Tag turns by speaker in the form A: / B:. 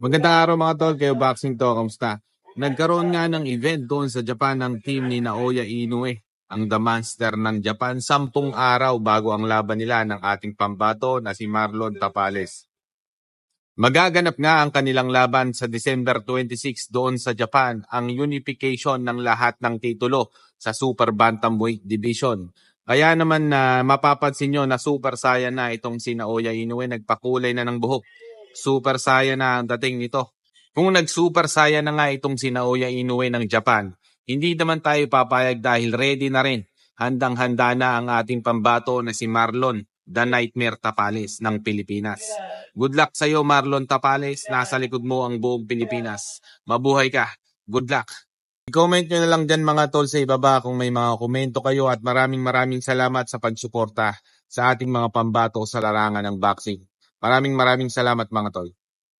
A: Magandang araw mga tol, kayo boxing to, kamusta? Nagkaroon nga ng event doon sa Japan ng team ni Naoya Inoue, ang The Monster ng Japan, 10 araw bago ang laban nila ng ating pambato na si Marlon Tapales. Magaganap nga ang kanilang laban sa December 26 doon sa Japan, ang unification ng lahat ng titulo sa Super Bantamweight Division. Kaya naman na mapapansin nyo na Super Saiyan na itong si Naoya Inoue, nagpakulay na ng buhok. Super Saiyan na ang dating nito. Kung nag-Super Saiyan na nga itong si Naoya Inoue ng Japan, hindi naman tayo papayag dahil ready na rin. Handang-handa na ang ating pambato na si Marlon, The Nightmare Tapales ng Pilipinas. Good luck sa iyo Marlon Tapales, nasa likod mo ang buong Pilipinas. Mabuhay ka. Good luck. I-comment nyo na lang dyan mga tol sa ibaba kung may mga komento kayo at maraming salamat sa pagsuporta sa ating mga pambato sa larangan ng boxing. Maraming salamat mga tol.